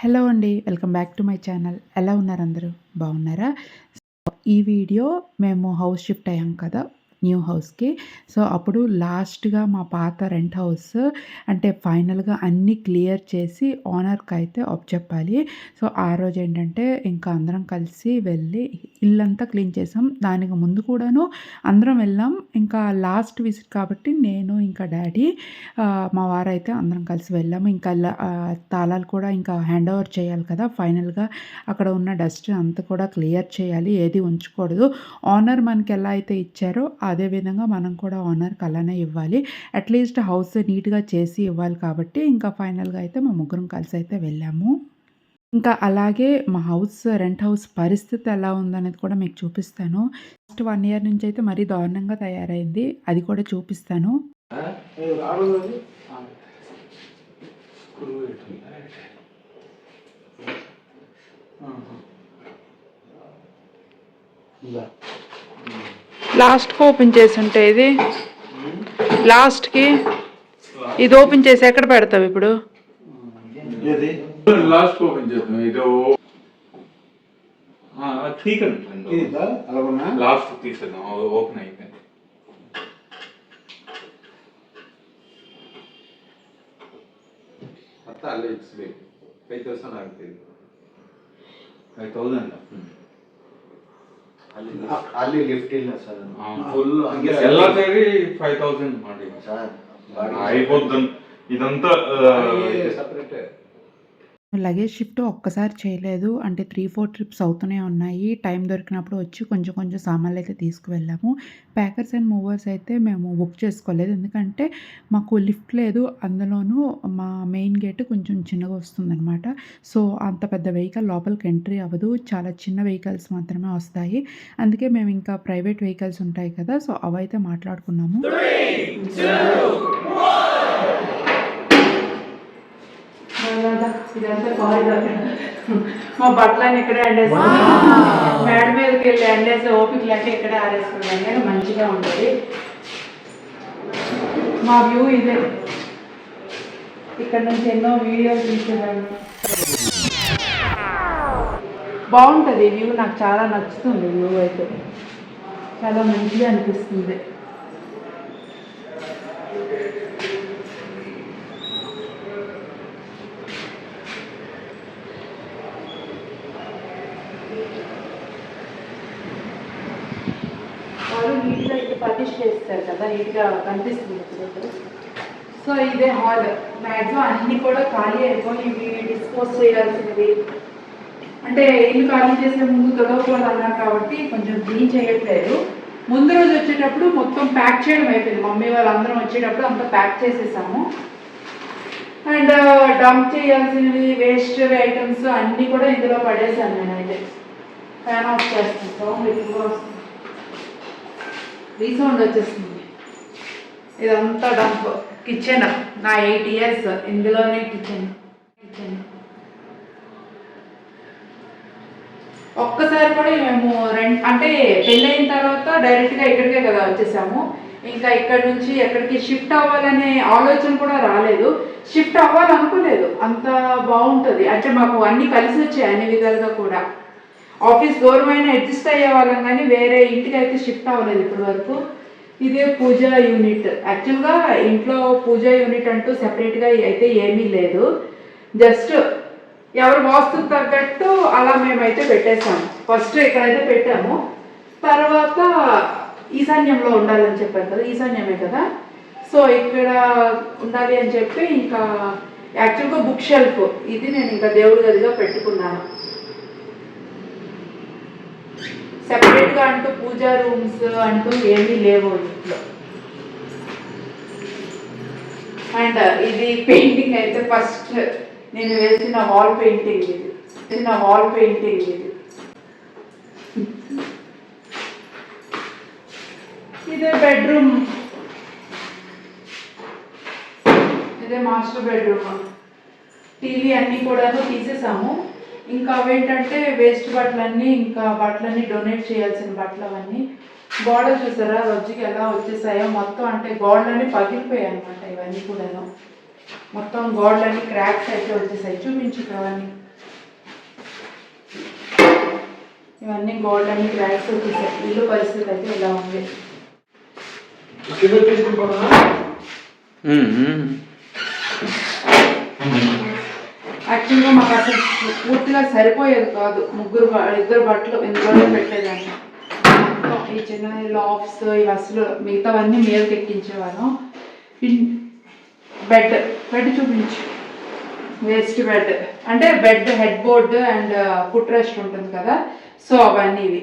Hello అండి. Welcome back to my channel. ఎలా ఉన్నారు అందరూ? బాగున్నారా? ఈ వీడియో మేము హౌస్ షిఫ్ట్ అయ్యాం కదా! న్యూ హౌస్‌కి. సో, అప్పుడు లాస్ట్‌గా మా పాత రెంట్ హౌస్ అంటే ఫైనల్‌గా అన్నీ క్లియర్ చేసి ఓనర్‌కైతే అప్పచెప్పాలి. సో, ఆ రోజేంటంటే ఇంకా అందరం కలిసి వెళ్ళి ఇల్లంతా క్లీన్ చేసాం. దానికి ముందు కూడాను అందరం వెళ్ళాం. ఇంకా లాస్ట్ విజిట్ కాబట్టి నేను ఇంకా డ్యాడీ మా వారైతే అందరం కలిసి వెళ్ళాము. ఇంకా తాళాలు కూడా ఇంకా హ్యాండ్ ఓవర్ చేయాలి కదా! ఫైనల్‌గా అక్కడ ఉన్న డస్ట్ అంతా కూడా క్లియర్ చేయాలి. ఏది ఉంచకూడదు. ఓనర్ మనకెలా అయితే ఇచ్చారో అదే విధంగా మనం కూడా ఓనర్‌కి అలానే ఇవ్వాలి. అట్‌లీస్ట్ హౌస్ నీట్‌గా చేసి ఇవ్వాలి కాబట్టి ఇంకా ఫైనల్‌గా అయితే మా ముగ్గురం కలిసైతే వెళ్ళాము. ఇంకా అలాగే మా రెంట్ హౌస్ పరిస్థితి ఎలా ఉందనేది కూడా మీకు చూపిస్తాను. లాస్ట్ 1 ఇయర్ నుంచయితే మరీ దారుణంగా తయారైంది. అది కూడా చూపిస్తాను. లాస్ట్‌కి ఓపెన్ చేసుంటే ఇది లాస్ట్‌కి ఇది ఓపెన్ చేసి ఎక్కడ పెడతావు ఇప్పుడు? లాస్ట్ ఓపెన్ చేద్దాం. ఇది లాస్ట్ తీసేద్దాం. ఓపెన్ అయిపోయింది. ಅಲ್ಲಿ ಇಡ್ಸ್ಬೇಕು 5,000 ಆಗ್ತಿದೆ 5,000 ಅಲ್ಲಿ ಲಿಫ್ಟ್ ಇಲ್ಲ ಸರ್ ಫುಲ್ ಎಲ್ಲ ಸೇರಿ 5,000 ಮಾಡಿ ಸರ್ అయిపోద్ది ఇదంతా సపరేట్ లగేజ్ షిఫ్ట్ ఒక్కసారి చేయలేదు. అంటే 3, 4 ట్రిప్స్ అవుతూనే ఉన్నాయి. టైం దొరికినప్పుడు వచ్చి కొంచెం కొంచెం సామాన్లయితే తీసుకువెళ్ళాము. ప్యాకర్స్ అండ్ మూవర్స్ అయితే మేము బుక్ చేసుకోలేదు. ఎందుకంటే మాకు లిఫ్ట్ లేదు. అందులోనూ మా మెయిన్ గేట్ కొంచెం చిన్నగా వస్తుందనమాట. సో, అంత పెద్ద వెహికల్ లోపలికి ఎంట్రీ అవ్వదు. చాలా చిన్న వెహికల్స్ మాత్రమే వస్తాయి. అందుకే మేము ఇంకా ప్రైవేట్ వెహికల్స్ ఉంటాయి కదా! సో, అవైతే మాట్లాడుకున్నాము. 3, 2, 1 ఇదంతా కారిడార్. మా బట్టలన్నీ ఇక్కడే ఎండేసి మేడ మీదకి వెళ్ళి ఎండేసి ఓపిక లేక ఇక్కడే ఆరేసుకున్నాను. కానీ మంచిగా ఉంటుంది. మా వ్యూ ఇదే. ఇక్కడ నుంచి ఎన్నో వీడియోలు తీసేదాన్ని. బాగుంటుంది వ్యూ. నాకు చాలా నచ్చుతుంది వ్యూ అయితే. చాలా మంచిగా అనిపిస్తుంది. నీట్గా ఇట్లా ఫర్నిష్ చేస్తారు కదా, నీట్గా కనిపిస్తుంది ఇప్పుడు. సో ఇదే హాల్. మ్యాక్సిమం అన్నీ కూడా ఖాళీ అయిపోయి ఇవి డిస్పోజ్ చేయాల్సినవి. అంటే ఇల్లు ఖాళీ చేసే ముందు తొడవకూడదు అన్నారు కాబట్టి కొంచెం క్లీన్ చేయట్లేదు. ముందు రోజు వచ్చేటప్పుడు మొత్తం ప్యాక్ చేయడం అయిపోయింది. మమ్మీ వాళ్ళందరం వచ్చేటప్పుడు అంతా ప్యాక్ చేసేసాము. అండ్ డంప్ చేయాల్సినవి వేస్ట్ ఐటమ్స్ అన్నీ కూడా ఇందులో పడేసాను నేనైతే. ఫ్యాన్ ఆఫ్ చేస్తాను. సౌండ్ ఎక్కువగా వస్తుంది. రీసౌండ్ వచ్చేస్తుంది. ఇదంతా డంప్. కిచెన్ నా 8 ఇయర్స్ ఇందులోనే కిచెన్. ఒక్కసారి కూడా మేము అంటే పెళ్ళైన తర్వాత డైరెక్ట్గా ఇక్కడికే కదా వచ్చేసాము. ఇంకా ఇక్కడ నుంచి ఎక్కడికి షిఫ్ట్ అవ్వాలనే ఆలోచన కూడా రాలేదు. షిఫ్ట్ అవ్వాలనుకోలేదు. అంత బాగుంటుంది. అంటే మాకు అన్నీ కలిసి వచ్చాయి అన్ని విధాలుగా కూడా. ఆఫీస్ దూరమైన అడ్జస్ట్ అయ్యే వాళ్ళం కానీ వేరే ఇంటికి అయితే షిఫ్ట్ అవ్వలేదు ఇప్పటి వరకు. ఇదే పూజా యూనిట్. యాక్చువల్గా ఇంట్లో పూజా యూనిట్ అంటూ సెపరేట్గా అయితే ఏమీ లేదు. జస్ట్ ఎవరు వాస్తుకు తగ్గట్టు అలా మేమైతే పెట్టేసాము. ఫస్ట్ ఇక్కడైతే పెట్టాము. తర్వాత ఈశాన్యంలో ఉండాలని చెప్పారు కదా, ఈశాన్యమే కదా. సో ఇక్కడ ఉండాలి అని చెప్పి ఇంకా యాక్చువల్గా బుక్ షెల్ఫ్ ఇది నేను ఇంకా దేవుడి గదిగా పెట్టుకున్నాను. సెపరేట్గా అంటూ పూజా రూమ్స్ అంటూ ఏమీ లేవు ఇంట్లో. అండ్ ఇది పెయింటింగ్ అయితే ఫస్ట్ నేను వేసిన వాల్ పెయింటింగ్ ఇది. ఇదే బెడ్రూమ్. ఇదే మాస్టర్ బెడ్రూమ్. టీవీ అన్నీ కూడా తీసేసాము. ఇంకా అవేంటంటే వేస్ట్ బట్టలన్నీ, ఇంకా బట్టలన్నీ డొనేట్ చేయాల్సిన బట్టలు అవన్నీ. గోడలు చూసారా రొజ్జుకి ఎలా వచ్చేసాయో మొత్తం. అంటే గోడలన్నీ పగిలిపోయాయి అనమాట. ఇవన్నీ కూడాను మొత్తం గోడలన్నీ క్రాక్స్ అయితే వచ్చేసాయి. చూపించు అవన్నీ. ఇవన్నీ గోల్డ్ అన్ని క్రాక్స్ వచ్చేసాయి. ఇల్లు పరిస్థితి అయితే ఇలా ఉంది. కింద తీసుకుంటున్నా యాక్చువల్గా మాకు అసలు పూర్తిగా సరిపోయేది కాదు. ఇద్దరు బట్టలు ఇందులోనే పెట్టేదాన్ని. ఈ చిన్న లాఫ్స్ ఇవి అసలు మిగతావన్నీ మీదకి ఎక్కించేవాళ్ళం. బెడ్ చూపించు. వేస్ట్ బెడ్ అంటే bed head board and foot rest ఉంటుంది కదా, సో అవన్నీ ఇవి.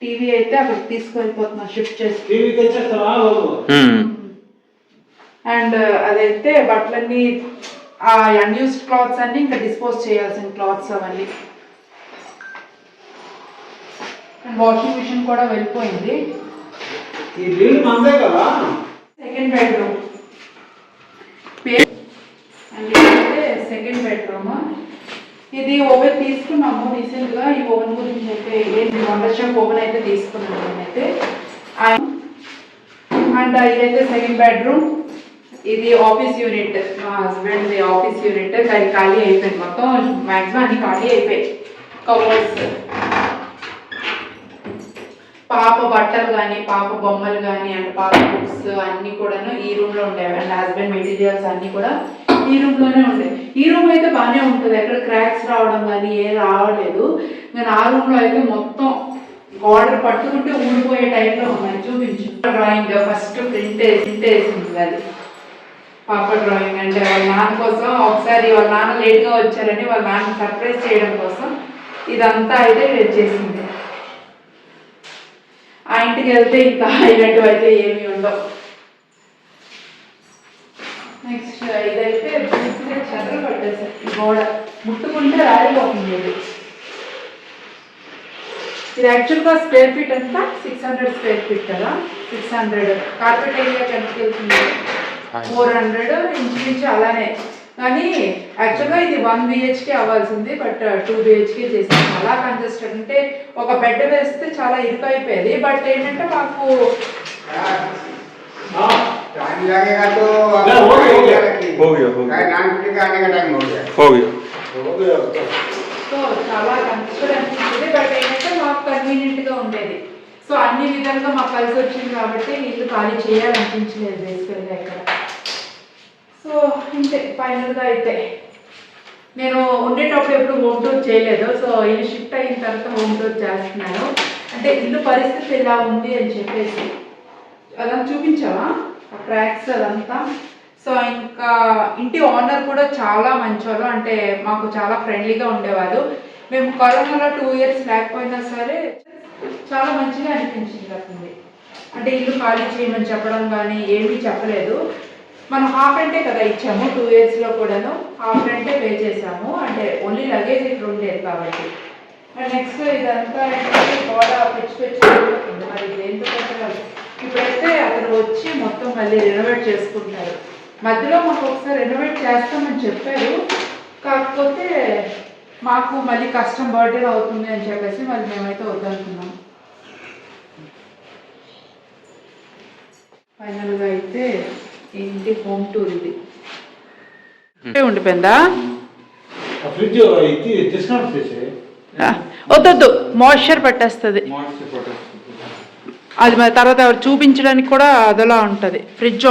టీవీ అయితే అక్కడ తీసుకెళ్ళిపోతున్నా షిఫ్ట్ చేసి. అండ్ అదైతే బట్టలన్నీ ఆ అన్యూస్డ్ క్లాత్స్ అన్ని ఇంకా డిస్పోజ్ చేయాల్సిన క్లాత్స్ అవన్నీ. అండ్ వాషింగ్ మిషన్ కూడా వెళ్ళిపోయింది. సెకండ్ బెడ్రూమ్ అండ్ ఇదైతే సెకండ్ బెడ్రూమ్. ఇది ఓవెన్ తీసుకున్నాము రీసెంట్గా. ఈ ఓవెన్ గురించి అయితే వండర్ షెఫ్ ఓవెన్ అయితే తీసుకున్నాను నేనైతే. అండ్ ఇదైతే సెకండ్ బెడ్రూమ్. ఇది ఆఫీస్ యూనిట్, మా హస్బెండ్ది ఆఫీస్ యూనిట్. అది ఖాళీ అయిపోయింది మొత్తం, మ్యాక్సిమం అన్ని ఖాళీ అయిపోయాయి. కవర్స్, పాప బట్టలు కానీ పాప బొమ్మలు కానీ అండ్ పాప బుక్స్ అన్నీ కూడాను ఈ రూమ్లో ఉండేవి. అండ్ హస్బెండ్ మెటీరియల్స్ అన్నీ కూడా ఈ రూమ్లోనే ఉండేవి. ఈ రూమ్ అయితే బాగానే ఉంటుంది, ఎక్కడ క్రాక్స్ రావడం కానీ ఏం రావలేదు. కానీ ఆ రూమ్లో అయితే మొత్తం ఆర్డర్ పట్టుకుంటే ఊడిపోయే టైప్లో ఉన్నాయి. చూపించు. డ్రాయింగ్ ఫస్ట్ ప్రింట్ వేసింది అది, పాప డ్రాయింగ్. అంటే వాళ్ళ నాన్న కోసం ఒకసారి వాళ్ళ నాన్న లేట్గా వచ్చారని వాళ్ళ నాన్న సర్ప్రైజ్ చేయడం కోసం ఇదంతా అయితే చేసింది. ఆ ఇంటికి వెళ్తే ఇంకా ఇలాంటివి అయితే ఏమి ఉండవు. నెక్స్ట్ ఇదైతే పూర్తిగా చెదలు పట్టేసారు. ఈ గోడ ముట్టుకుంటే రాలిపోతుంది. ఇది యాక్చువల్గా స్క్వేర్ ఫీట్ అంతా 600 స్క్వేర్ ఫీట్ కదా. 600 కార్పెట్ ఏరియాకి ఎంతకి వెళ్తుంది? 400 ఇంచుమించు అలానే. కానీ యాక్చువల్గా ఇది 1 BHK అవ్వాల్సింది, బట్ 2 BHK చేసాము. అలా కంజెస్టెడ్ అంటే ఒక బెడ్ వేస్తే చాలా ఇరుకు అయిపోయేది. బట్ ఏంటంటే మాకు సో చాలా కంజెస్టెడ్ అనిపించింది. బట్ ఏంటంటే మాకు కన్వీనియంట్గా ఉండేది. సో అన్ని విధాలుగా మాకు కలిసి వచ్చింది కాబట్టి ఇల్లు ఖాళీ చేయాలనిపించలేదు బేసికల్గా ఇక్కడ. సో ఇంతే ఫైనల్గా అయితే. నేను ఉండేటప్పుడు ఎప్పుడు హోమ్ టూర్ చేయలేదు. సో ఇల్లు షిఫ్ట్ అయిన తర్వాత హోమ్ టూర్ చేస్తున్నాను. అంటే ఇల్లు పరిస్థితి ఎలా ఉంది అని చెప్పేసి అదంతా చూపించావా, ఆ ట్రాక్స్ అదంతా. సో ఇంకా ఇంటి ఓనర్ కూడా చాలా మంచివాళ్ళు, అంటే మాకు చాలా ఫ్రెండ్లీగా ఉండేవాళ్ళు. మేము కరోనాలో 2 years లేకపోయినా సరే చాలా మంచిగా అనిపించింది అసలు. అంటే ఇల్లు ఖాళీ చేయమని చెప్పడం కానీ ఏమీ చెప్పలేదు. మనం హాఫ్ రెంటే కదా ఇచ్చాము 2 yearsలో కూడాను, హాఫ్ రెంటే పే చేసాము. అంటే ఓన్లీ లగేజ్ ఇక్కడ ఉండేది కాబట్టి. అండ్ నెక్స్ట్ ఇదంతా ఏంటంటే గోడ పెంచి ఉంటుంది. మరి దేంతో పెట్టాలి? ఇప్పుడైతే అతను వచ్చి మొత్తం మళ్ళీ రెనోవేట్ చేసుకుంటున్నారు. మధ్యలో మాకు ఒకసారి రెనోవేట్ చేస్తామని చెప్పారు, కాకపోతే మాకు మళ్ళీ కష్టం బర్త్డే అవుతుంది అని చెప్పేసి మళ్ళీ మేమైతే వద్దనుకున్నాం. ఫైనల్గా అయితే ఇంటి హోమ్ టూర్ ఇది ఉండిపోయిందా? ఫ్రిడ్జ్ వద్దొద్దు, మాయిశ్చర్ పట్టేస్తుంది అది. మరి తర్వాత చూపించడానికి కూడా అదలా ఉంటుంది. ఫ్రిడ్జ్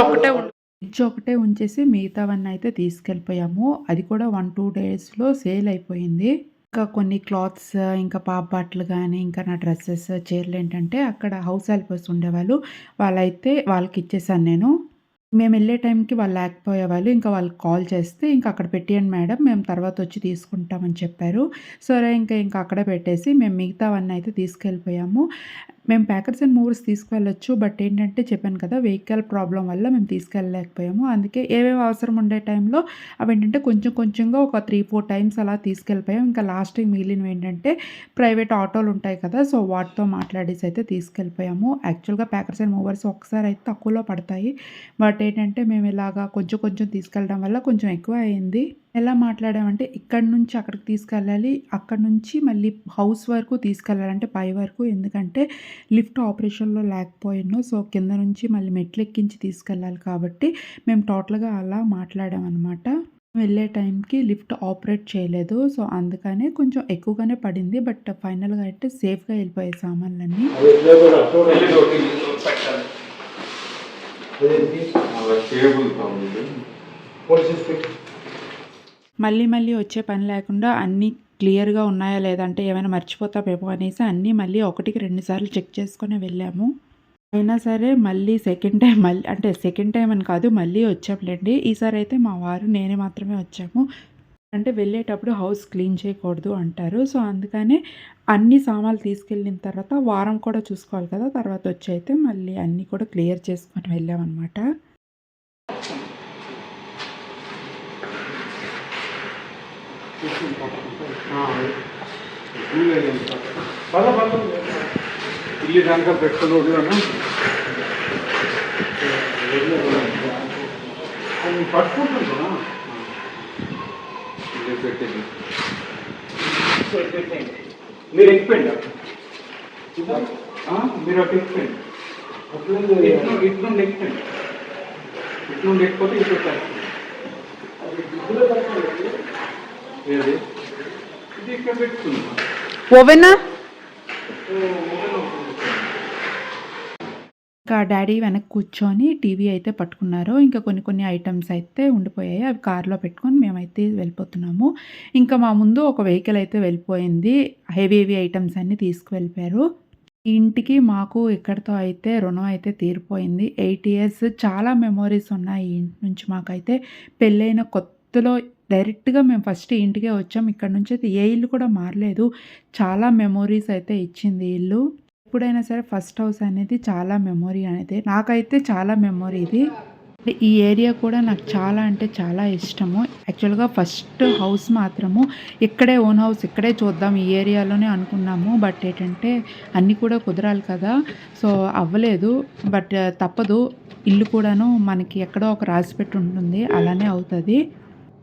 ఒకటే ఉంచేసి మిగతావన్నీ అయితే తీసుకెళ్ళిపోయాము. అది కూడా 1-2 daysలో సేల్ అయిపోయింది. ఇంకా కొన్ని క్లాత్స్, ఇంకా పాప బట్టలు కానీ ఇంకా నా డ్రెస్సెస్, చీరలు ఏంటంటే అక్కడ హౌస్ హెల్పర్స్ ఉండేవాళ్ళు, వాళ్ళకి ఇచ్చేసాను నేను. మేము వెళ్ళే టైంకి వాళ్ళు లేకపోయేవాళ్ళు. ఇంకా వాళ్ళకి కాల్ చేస్తే ఇంకా అక్కడ పెట్టేయండి మేడం, మేము తర్వాత వచ్చి తీసుకుంటామని చెప్పారు. సరే ఇంకా అక్కడే పెట్టేసి మేము మిగతావన్నీ అయితే తీసుకెళ్ళిపోయాము. మేము ప్యాకర్స్ అండ్ మూవర్స్ తీసుకువెళ్ళొచ్చు, బట్ ఏంటంటే చెప్పాను కదా వెహికల్ ప్రాబ్లం వల్ల మేము తీసుకెళ్ళలేకపోయాము. అందుకే ఏవేవి అవసరం ఉండే టైంలో అవి ఏంటంటే కొంచెంగా ఒక 3-4 times అలా తీసుకెళ్ళిపోయాం. ఇంకా లాస్ట్ టైం మిగిలినవి ఏంటంటే ప్రైవేట్ ఆటోలు ఉంటాయి కదా, సో వాటితో మాట్లాడేసి అయితే తీసుకెళ్ళిపోయాము. యాక్చువల్గా ప్యాకర్స్ అండ్ మూవర్స్ ఒకసారి అయితే తక్కువలో పడతాయి, బట్ ఏంటంటే మేము ఇలాగా కొంచెం తీసుకెళ్ళడం వల్ల కొంచెం ఎక్కువ అయింది. ఎలా మాట్లాడామంటే ఇక్కడి నుంచి అక్కడికి తీసుకెళ్ళాలి, అక్కడ నుంచి మళ్ళీ హౌస్ వరకు తీసుకెళ్ళాలంటే పై వరకు, ఎందుకంటే లిఫ్ట్ ఆపరేషన్లో లేకపోయాను. సో కింద నుంచి మళ్ళీ మెట్లు ఎక్కించి తీసుకెళ్ళాలి కాబట్టి మేము టోటల్గా అలా మాట్లాడామన్నమాట. వెళ్ళే టైంకి లిఫ్ట్ ఆపరేట్ చేయలేదు. సో, అందుకనే కొంచెం ఎక్కువగానే పడింది. బట్ ఫైనల్‌గా అయితే సేఫ్‌గా వెళ్ళిపోయాయి సామాన్లన్నీ. అది ఎట్లా కూడా చూడండి. వెళ్ళి ఒకటి పెట్టాలి. అదేంటి టేబుల్ ఉంది. పోలీస్ ఇన్స్పెక్టర్ మళ్ళీ వచ్చే పని లేకుండా అన్నీ క్లియర్‌గా ఉన్నాయా లేదా అంటే ఏమైనా మర్చిపోతామేమో అనేసి అన్నీ మళ్ళీ 1కి 2 సార్లు చెక్ చేసుకొని వెళ్ళాము. అయినా సరే మళ్ళీ సెకండ్ టైమ్ అని కాదు మళ్ళీ వచ్చాంలెండి. ఈసారి అయితే మా వారు, నేనే మాత్రమే వచ్చాము. అంటే వెళ్ళేటప్పుడు హౌస్ క్లీన్ చేయకూడదు అంటారు. సో, అందుకనే అన్ని సామాన్లు తీసుకెళ్ళిన తర్వాత వారం కూడా చూసుకోవాలి కదా! తర్వాత వచ్చి అయితే మళ్ళీ అన్నీ కూడా క్లియర్ చేసుకొని వెళ్ళామనమాట. ಇಲ್ಲಿ ತನಕ ಪೆಟ್ರೋಲ್ ಹೊಡಿಯೋಣ పట్టుకుంటున్నా ఇది పెట్టింది. మీరు ఎక్కిపోయింది మీరు అటు ఎక్కిపోయింది ఇట్నుండి ఎక్కిపోయింది ఇట్నుండి ఎక్కిపోతే ఇటు ఏది ఇది ఇక్కడ పెట్టుకుందా ఓవెనా? ఇంకా డాడీ వెనక్కి కూర్చొని టీవీ అయితే పట్టుకున్నారు. ఇంకా కొన్ని ఐటెమ్స్ అయితే ఉండిపోయాయి. అవి కార్‌లో పెట్టుకొని మేమైతే వెళ్ళిపోతున్నాము. ఇంకా మా ముందు ఒక వెహికల్ అయితే వెళ్ళిపోయింది. హెవీ ఐటెమ్స్ అన్నీ తీసుకువెళ్ళిపోయారు. ఈ ఇంటికి మాకు ఇక్కడితో అయితే రుణం అయితే తీరిపోయింది. 8 ఇయర్స్ చాలా మెమోరీస్ ఉన్నాయి ఈ ఇంటి నుంచి మాకైతే. పెళ్ళైన కొత్తలో డైరెక్ట్‌గా మేము ఫస్ట్ ఈ ఇంటికే వచ్చాం. ఇక్కడ నుంచి అయితే ఏ ఇల్లు కూడా మారలేదు. చాలా మెమోరీస్ అయితే ఇచ్చింది ఈ ఇల్లు. ఎప్పుడైనా సరే ఫస్ట్ హౌస్ అనేది చాలా మెమొరీ అనేది. నాకైతే చాలా మెమొరీ ఇది. ఈ ఏరియా కూడా నాకు చాలా అంటే చాలా ఇష్టము. యాక్చువల్‌గా ఫస్ట్ హౌస్ మాత్రము ఇక్కడే ఓన్ హౌస్ ఇక్కడే చూద్దాం ఈ ఏరియాలోనే అనుకున్నాము. బట్ ఏంటంటే అన్నీ కూడా కుదరాలి కదా! సో, అవ్వలేదు. బట్ తప్పదు. ఇల్లు కూడాను మనకి ఎక్కడో ఒక రాసిపెట్టి ఉంటుంది. అలానే అవుతది.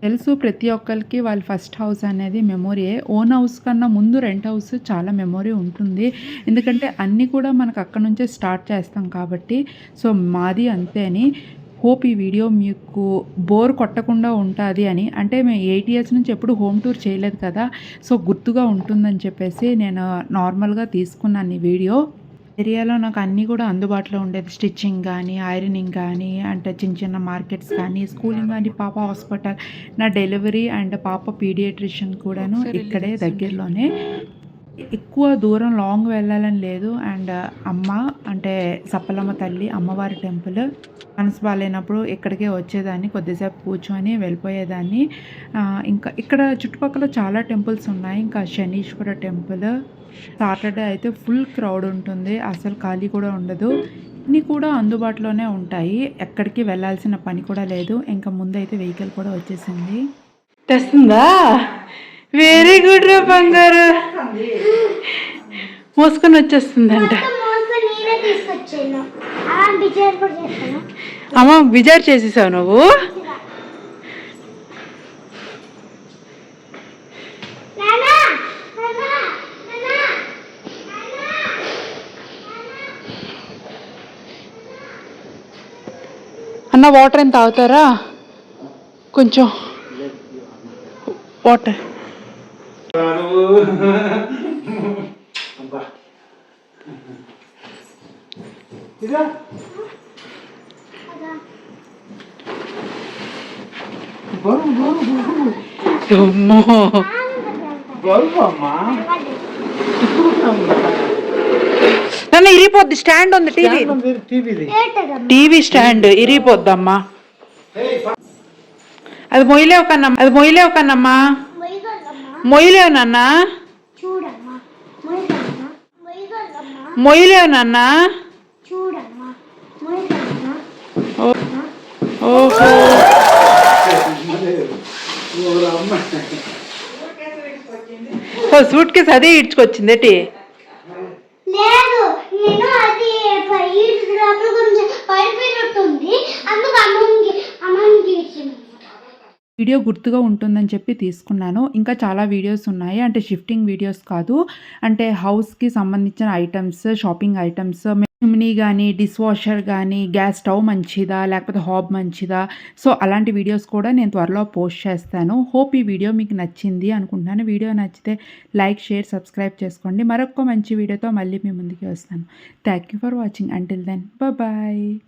తెలుసు ప్రతి ఒక్కరికి వాళ్ళ ఫస్ట్ హౌస్ అనేది మెమొరీయే. ఓన్ హౌస్ కన్నా ముందు రెంట్ హౌస్ చాలా మెమొరీ ఉంటుంది. ఎందుకంటే అన్నీ కూడా మనకు అక్కడి నుంచే స్టార్ట్ చేస్తాం కాబట్టి. సో, మాది అంతే అని. హోప్ ఈ వీడియో మీకు బోర్ కొట్టకుండా ఉంటాది అని. అంటే మేము 8 ఇయర్స్ నుంచి ఎప్పుడు హోమ్ టూర్ చేయలేదు కదా! సో, గుర్తుగా ఉంటుందని చెప్పేసి నేను నార్మల్‌గా తీసుకున్నాను ఈ వీడియో. ఏరియాలో నాకు అన్నీ కూడా అందుబాటులో ఉండేది. స్టిచ్చింగ్ గానీ, ఐరనింగ్ గానీ, అంటే చిన్న మార్కెట్స్ కానీ, స్కూలింగ్ గానీ, పాప హాస్పిటల్, నా డెలివరీ అండ్ పాప పీడియాట్రిషియన్ కూడాను ఇక్కడే దగ్గరలోనే. ఎక్కువ దూరం లాంగ్ వెళ్ళాలని లేదు. అండ్ అమ్మ అంటే సప్పలమ్మ తల్లి అమ్మవారి టెంపుల్ మనసు బాలేనప్పుడు ఇక్కడికే వచ్చేదాన్ని. కొద్దిసేపు కూర్చొని వెళ్ళిపోయేదాన్ని. ఇంకా ఇక్కడ చుట్టుపక్కల చాలా టెంపుల్స్ ఉన్నాయి. ఇంకా శనీశ్వర టెంపుల్ సాటర్డే అయితే ఫుల్ క్రౌడ్ ఉంటుంది. అసలు ఖాళీ కూడా ఉండదు. అన్నీ కూడా అందుబాటులోనే ఉంటాయి. ఎక్కడికి వెళ్ళాల్సిన పని కూడా లేదు. ఇంకా ముందైతే వెహికల్ కూడా వచ్చేసింది. తెస్తుందా? వెరీ గుడ్ రా బంగారు. మోసుకొని వచ్చేస్తుందంట. అమ్మ బిజార్ చేసేసావు నువ్వు. అన్న వాటర్ ఏం తాగుతారా? కొంచెం వాటర్. నన్ను ఇరిగిపోద్ది. స్టాండ్ ఉంది టీవీ స్టాండ్ ఇరిగిపోద్దమ్మా. అది మొయ్యలేవు కన్నమ్మా. మొయ్యలేవు నాన్న. మొయ్యలేవు నాన్న. ఓహో సూట్ కేసు అదే ఇడ్చుకొచ్చింది ఏంటి? లేదు, నేను అది లోపల కొంచెం పడిపోయినట్టుంది. అందుకు అమ్మకి ఇచ్చింది. వీడియో గుర్తుగా ఉంటుందని చెప్పి తీసుకున్నాను. ఇంకా చాలా వీడియోస్ ఉన్నాయి. అంటే షిఫ్టింగ్ వీడియోస్ కాదు, అంటే హౌస్కి సంబంధించిన ఐటమ్స్, షాపింగ్ ఐటమ్స్ చిమ్నీ గానీ, డిష్ వాషర్ గానీ, గ్యాస్ స్టవ్ మంచిదా? లేకపోతే హాబ్ మంచిదా? సో, అలాంటి వీడియోస్ కూడా నేను త్వరలో పోస్ట్ చేస్తాను. హోప్ ఈ వీడియో మీకు నచ్చింది అనుకుంటున్నాను. వీడియో నచ్చితే లైక్, షేర్, సబ్స్క్రైబ్ చేసుకోండి. మరొక మంచి వీడియోతో మళ్ళీ మీ ముందుకి వస్తాను. Thank you for watching. Until then bye.